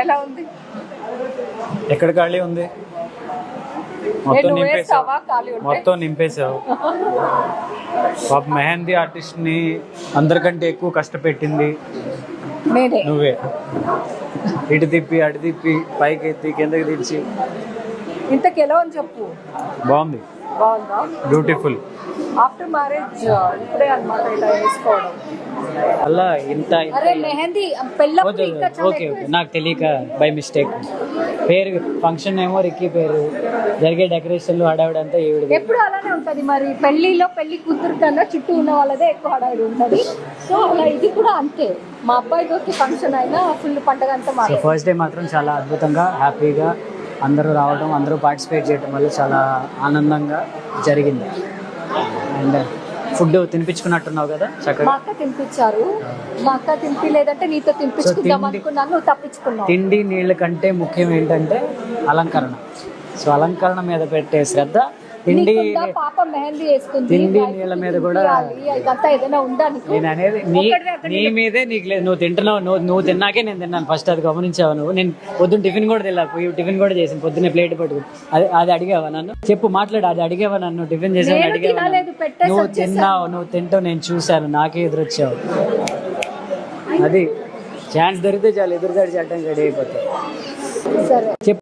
ఎలా ఉంది? ఎక్కడ ఖాళీ ఉంది? మొత్తం నింపేసావు, మొత్తం నింపేసావు. పాప మెహందీ ఆర్టిస్ట్ ని అందరికంటే ఎక్కువ కష్టపెట్టింది నువ్వే. ఇటు తిప్పి అటు తిప్పి పైకి ఎత్తి కిందకి దించి. ఇంతకు ఎలా అని చెప్పు. బాగుంది, బాగుందా? బ్యూటిఫుల్. ఆఫ్టర్ మ్యారేజ్ ఇప్పుడే అన్నమాట ఇలా వేసుకోవడం. అలా ఇంత మెహందీ ఓకే నాకు తెలియక బై మిస్టేక్. పేరు ఫంక్షన్ ఏమో రిక్కీ పేరు, జరిగే డెకరేషన్లు హడావిడంతా ఈవిడ. ఎప్పుడు అలానే ఉంటది మరి. పెళ్లిలో పెళ్లి కూతురు కన్నా చుట్టూ ఉన్న వాళ్ళదే ఎక్కువ హడావిడి ఉంటది. సో అలా ఇది కూడా అంతే. మా అబ్బాయికి ఫంక్షన్ అయినా ఫుల్ పండగ అంతా. ఫస్ట్ డే మాత్రం చాలా అద్భుతంగా హ్యాపీగా అందరూ రావడం, అందరూ పార్టిసిపేట్ చేయడం వల్ల చాలా ఆనందంగా జరిగింది. అండ్ ఫుడ్ తినిపించుకున్నట్టున్నావు కదా చక్కగా. మా అక్క తినిపించారు. మా అక్క తినిపించలేదంటే నీతో తినిపించుకుందాం అనుకున్నాను, నువ్వు తప్పించుకున్నావు. తిండి నీళ్ళ కంటే ముఖ్యం ఏంటంటే అలంకరణ. సో అలంకరణ మీద పెట్టే శ్రద్ధ తిండి పాప మెహందీ వేసుకుంది, తిండి నీళ్ళ మీద కూడా. ఇదంతా ఏదైనా ఉందా? నేను అనేది నీ మీదే నీకు లేదు. నువ్వు తింటున్నావు, నువ్వు తిన్నాకే నేను తిన్నాను ఫస్ట్. అది గమనించావు నువ్వు. నేను పొద్దున్న టిఫిన్ కూడా తిన్నా, టిఫిన్ కూడా చేసాను పొద్దున్నే ప్లేట్ పట్టుకుని. అది అడిగావా నన్ను? చెప్పు, మాట్లాడు. అది అడిగావా నన్ను? టిఫిన్ చేసావు అడిగావా? నువ్వు తిన్నావు, నువ్వు తింటావు, నేను చూశాను, నాకే ఎదురొచ్చావు. అది ఛాన్స్ దొరికితే చాలు, ఎదురుదాడి చేయడానికి రెడీ అయిపోతావు. సరే చెప్పు.